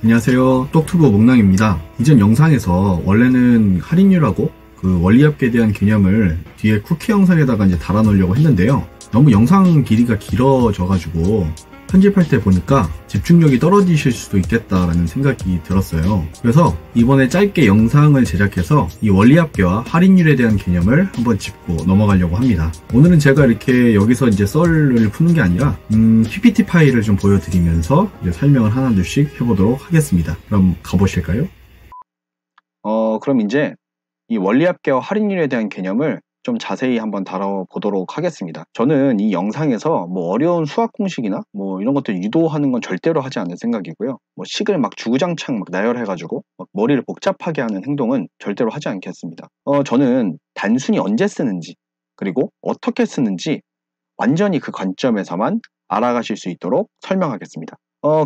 안녕하세요. 똑투브 목랑입니다. 이전 영상에서 원래는 할인율하고 그 원리합계에 대한 개념을 뒤에 쿠키 영상에다가 이제 달아 놓으려고 했는데요. 너무 영상 길이가 길어져가지고 편집할 때 보니까 집중력이 떨어지실 수도 있겠다라는 생각이 들었어요. 그래서 이번에 짧게 영상을 제작해서 이 원리합계와 할인율에 대한 개념을 한번 짚고 넘어가려고 합니다. 오늘은 제가 이렇게 여기서 이제 썰을 푸는 게 아니라 PPT 파일을 좀 보여드리면서 이제 설명을 하나둘씩 해보도록 하겠습니다. 그럼 가보실까요? 그럼 이제 이 원리합계와 할인율에 대한 개념을 좀 자세히 한번 다뤄보도록 하겠습니다. 저는 이 영상에서 뭐 어려운 수학 공식이나 뭐 이런 것들 유도하는 건 절대로 하지 않을 생각이고요. 뭐 식을 막 주구장창 막 나열해가지고 막 머리를 복잡하게 하는 행동은 절대로 하지 않겠습니다. 저는 단순히 언제 쓰는지 그리고 어떻게 쓰는지 완전히 그 관점에서만 알아가실 수 있도록 설명하겠습니다.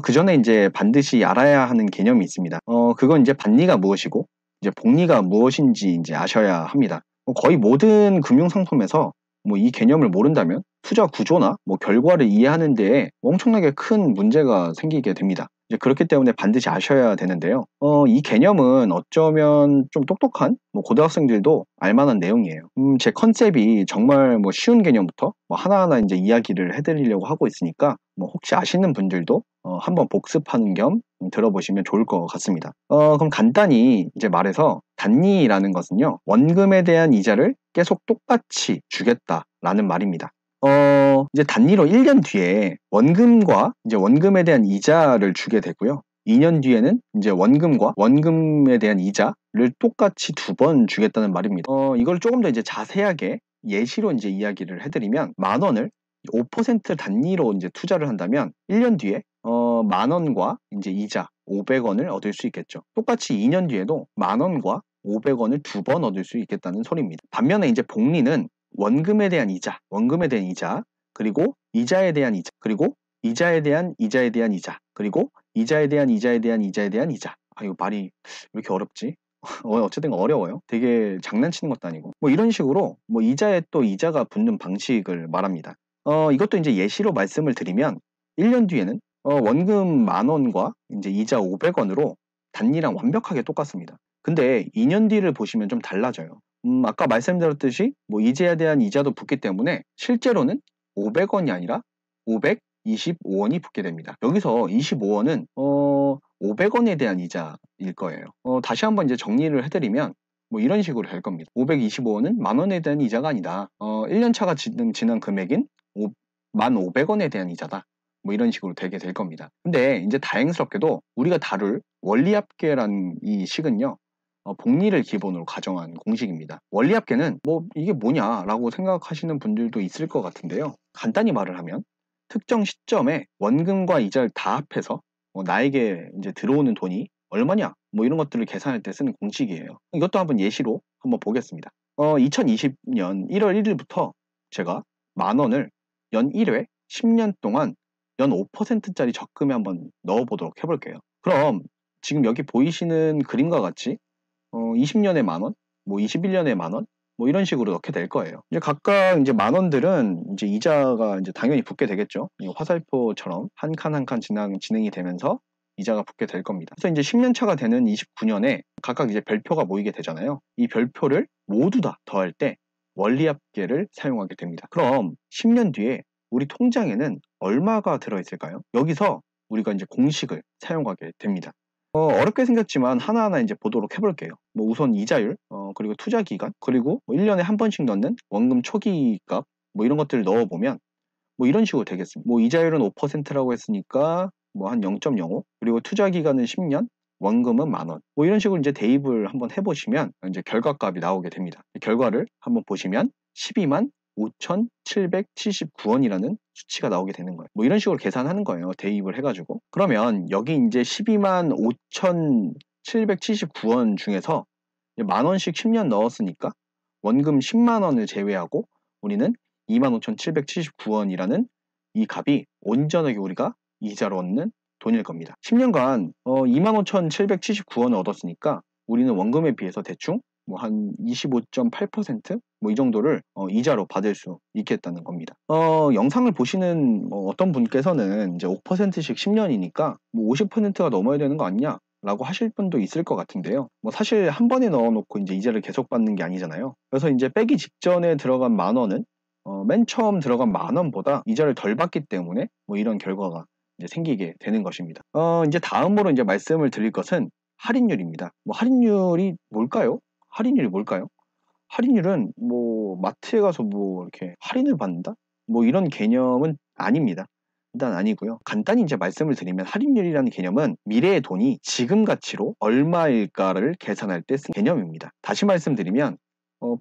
그 전에 이제 반드시 알아야 하는 개념이 있습니다. 그건 이제 반리가 무엇이고 이제 복리가 무엇인지 이제 아셔야 합니다. 거의 모든 금융상품에서 뭐 이 개념을 모른다면 투자 구조나 뭐 결과를 이해하는 데에 엄청나게 큰 문제가 생기게 됩니다. 이제 그렇기 때문에 반드시 아셔야 되는데요. 이 개념은 어쩌면 좀 똑똑한 뭐 고등학생들도 알만한 내용이에요. 제 컨셉이 정말 뭐 쉬운 개념부터 뭐 하나하나 이제 이야기를 해드리려고 하고 있으니까 뭐 혹시 아시는 분들도 한번 복습하는 겸 들어보시면 좋을 것 같습니다. 그럼 간단히 이제 말해서 단리라는 것은요, 원금에 대한 이자를 계속 똑같이 주겠다라는 말입니다. 이제 단리로 1년 뒤에 이제 원금에 대한 이자를 주게 되고요. 2년 뒤에는 이제 원금과 원금에 대한 이자를 똑같이 2번 주겠다는 말입니다. 이걸 조금 더 이제 자세하게 예시로 이제 이야기를 해드리면, 10,000원을 5% 단리로 이제 투자를 한다면 1년 뒤에 10,000원과 이제 이자 500원을 얻을 수 있겠죠. 똑같이 2년 뒤에도 10,000원과 500원을 2번 얻을 수 있겠다는 소리입니다. 반면에 이제 복리는 원금에 대한 이자, 그리고 이자에 대한 이자, 그리고 이자에 대한 이자에 대한 이자, 그리고 이자에 대한 이자에 대한 이자에 대한 이자. 이거 말이 왜 이렇게 어렵지? 어쨌든 어려워요. 되게 장난치는 것도 아니고. 뭐 이런 식으로 뭐 이자에 또 이자가 붙는 방식을 말합니다. 이것도 이제 예시로 말씀을 드리면 1년 뒤에는 원금 10,000원과 이제 이자 500원으로 단리랑 완벽하게 똑같습니다. 근데 2년 뒤를 보시면 좀 달라져요. 아까 말씀드렸듯이 뭐 이자에 대한 이자도 붙기 때문에 실제로는 500원이 아니라 525원이 붙게 됩니다. 여기서 25원은 500원에 대한 이자일 거예요. 다시 한번 이제 정리를 해드리면 뭐 이런 식으로 될 겁니다. 525원은 10,000원에 대한 이자가 아니다. 1년 차가 지난 금액인 1,500원에 대한 이자다. 뭐 이런 식으로 되게 될 겁니다. 근데 이제 다행스럽게도 우리가 다룰 원리합계라는 이 식은요, 복리를 기본으로 가정한 공식입니다. 원리합계는 뭐 이게 뭐냐라고 생각하시는 분들도 있을 것 같은데요. 간단히 말을 하면 특정 시점에 원금과 이자를 다 합해서 나에게 이제 들어오는 돈이 얼마냐 뭐 이런 것들을 계산할 때 쓰는 공식이에요. 이것도 한번 예시로 한번 보겠습니다. 2020년 1월 1일부터 제가 10,000원을 연 1회 10년 동안 연 5%짜리 적금에 한번 넣어보도록 해볼게요. 그럼 지금 여기 보이시는 그림과 같이 20년에 10,000원, 뭐 21년에 10,000원, 뭐 이런 식으로 넣게 될 거예요. 이제 각각 이제 10,000원들은 이제 이자가 이제 당연히 붙게 되겠죠. 이 화살표처럼 한 칸 한 칸 진행이 되면서 이자가 붙게 될 겁니다. 그래서 이제 10년 차가 되는 29년에 각각 이제 별표가 모이게 되잖아요. 이 별표를 모두 다 더할 때 원리합계를 사용하게 됩니다. 그럼 10년 뒤에 우리 통장에는 얼마가 들어있을까요? 여기서 우리가 이제 공식을 사용하게 됩니다. 어렵게 생겼지만 하나하나 이제 보도록 해볼게요. 뭐 우선 이자율, 그리고 투자 기간, 그리고 뭐 1년에 한 번씩 넣는 원금 초기 값, 뭐 이런 것들을 넣어보면 뭐 이런 식으로 되겠습니다. 뭐 이자율은 5%라고 했으니까 뭐 한 0.05, 그리고 투자 기간은 10년, 원금은 10,000원. 뭐 이런 식으로 이제 대입을 한번 해보시면 이제 결과값이 나오게 됩니다. 결과를 한번 보시면 12만 5,779원이라는 수치가 나오게 되는 거예요. 뭐 이런 식으로 계산하는 거예요. 대입을 해가지고. 그러면 여기 이제 12만 5,779원 중에서 10,000원씩 10년 넣었으니까 원금 10만 원을 제외하고 우리는 25,779원이라는 이 값이 온전하게 우리가 이자로 얻는 돈일 겁니다. 10년간 25,779원을 얻었으니까 우리는 원금에 비해서 대충 뭐 한 25.8% 뭐 이 정도를 이자로 받을 수 있겠다는 겁니다. 영상을 보시는 어떤 분께서는 이제 5%씩 10년이니까 뭐 50%가 넘어야 되는 거 아니냐? 라고 하실 분도 있을 것 같은데요. 뭐 사실 한 번에 넣어놓고 이제 이자를 계속 받는 게 아니잖아요. 그래서 이제 빼기 직전에 들어간 10,000원은 맨 처음 들어간 10,000원보다 이자를 덜 받기 때문에 뭐 이런 결과가 이제 생기게 되는 것입니다. 이제 다음으로 이제 말씀을 드릴 것은 할인율입니다. 뭐 할인율이 뭘까요? 할인율이 뭘까요? 할인율은 뭐 마트에 가서 뭐 이렇게 할인을 받는다? 뭐 이런 개념은 아닙니다. 일단 아니고요. 간단히 이제 말씀을 드리면 할인율이라는 개념은 미래의 돈이 지금 가치로 얼마일까를 계산할 때 쓴 개념입니다. 다시 말씀드리면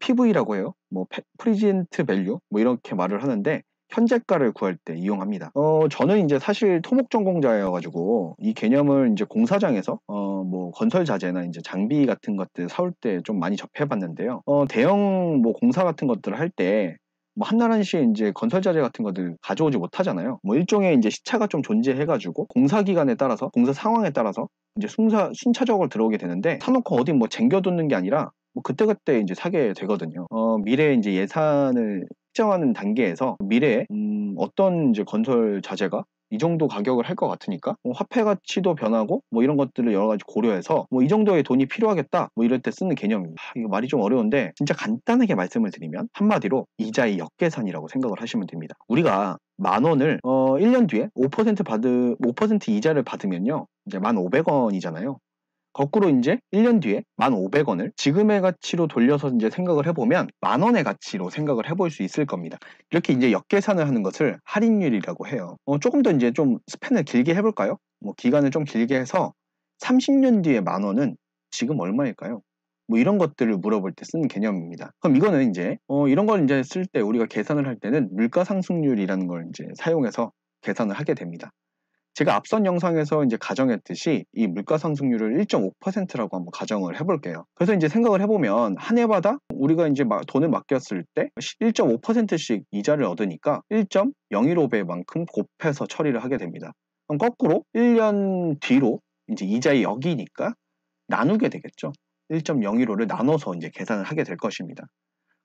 PV라고 해요. 뭐 프리젠트 밸류 뭐 이렇게 말을 하는데 현재가를 구할 때 이용합니다. 저는 이제 사실 토목 전공자여가지고 이 개념을 이제 공사장에서 뭐 건설 자재나 이제 장비 같은 것들 사올 때 좀 많이 접해봤는데요. 대형 뭐 공사 같은 것들을 할 때 뭐 한날 한시에 이제 건설 자재 같은 것들 가져오지 못하잖아요. 뭐 일종의 이제 시차가 좀 존재해가지고 공사 기간에 따라서 공사 상황에 따라서 이제 순차적으로 들어오게 되는데 사놓고 어디 뭐 쟁겨두는 게 아니라 뭐 그때그때 이제 사게 되거든요. 미래에 이제 예산을 측정하는 단계에서 미래에 어떤 이제 건설 자재가 이 정도 가격을 할 것 같으니까 뭐 화폐 가치도 변하고 뭐 이런 것들을 여러 가지 고려해서 뭐 이 정도의 돈이 필요하겠다 뭐 이럴 때 쓰는 개념입니다. 이거 말이 좀 어려운데 진짜 간단하게 말씀을 드리면 한마디로 이자의 역계산이라고 생각을 하시면 됩니다. 우리가 10,000원을 1년 뒤에 5% 이자를 받으면요 이제 1,500원이잖아요. 거꾸로 이제 1년 뒤에 1,500원을 지금의 가치로 돌려서 이제 생각을 해보면 10,000원의 가치로 생각을 해볼 수 있을 겁니다. 이렇게 이제 역계산을 하는 것을 할인율이라고 해요. 조금 더 이제 좀 스팬을 길게 해볼까요? 뭐 기간을 좀 길게 해서 30년 뒤에 10,000원은 지금 얼마일까요? 뭐 이런 것들을 물어볼 때 쓰는 개념입니다. 그럼 이거는 이제 이런 걸 이제 쓸 때 우리가 계산을 할 때는 물가상승률이라는 걸 이제 사용해서 계산을 하게 됩니다. 제가 앞선 영상에서 이제 가정했듯이 이 물가상승률을 1.5%라고 한번 가정을 해볼게요. 그래서 이제 생각을 해보면 한 해마다 우리가 이제 돈을 맡겼을 때 1.5%씩 이자를 얻으니까 1.015배만큼 곱해서 처리를 하게 됩니다. 그럼 거꾸로 1년 뒤로 이제 이자의 역이니까 나누게 되겠죠. 1.015를 나눠서 이제 계산을 하게 될 것입니다.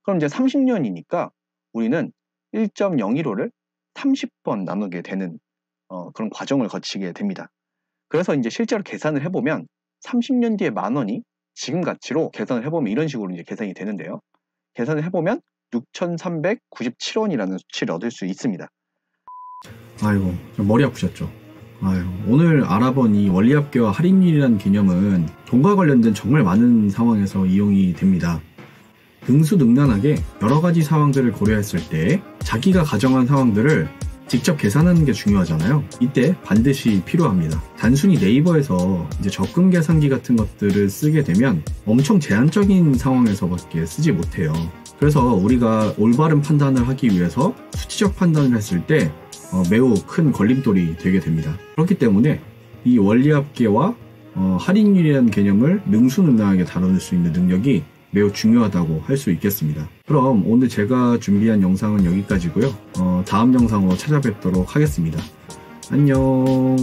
그럼 이제 30년이니까 우리는 1.015를 30번 나누게 되는 그런 과정을 거치게 됩니다. 그래서 이제 실제로 계산을 해보면 30년 뒤에 10,000원이 지금 가치로 계산을 해보면 이런 식으로 이제 계산이 되는데요. 계산을 해보면 6,397원이라는 수치를 얻을 수 있습니다. 아이고, 머리 아프셨죠? 아유, 오늘 알아본 이 원리합계와 할인율이라는 개념은 돈과 관련된 정말 많은 상황에서 이용이 됩니다. 능수능란하게 여러 가지 상황들을 고려했을 때 자기가 가정한 상황들을 직접 계산하는 게 중요하잖아요. 이때 반드시 필요합니다. 단순히 네이버에서 이제 적금 계산기 같은 것들을 쓰게 되면 엄청 제한적인 상황에서밖에 쓰지 못해요. 그래서 우리가 올바른 판단을 하기 위해서 수치적 판단을 했을 때 매우 큰 걸림돌이 되게 됩니다. 그렇기 때문에 이 원리합계와 할인율이라는 개념을 능수능란하게 다룰 수 있는 능력이 매우 중요하다고 할 수 있겠습니다. 그럼 오늘 제가 준비한 영상은 여기까지고요. 다음 영상으로 찾아뵙도록 하겠습니다. 안녕.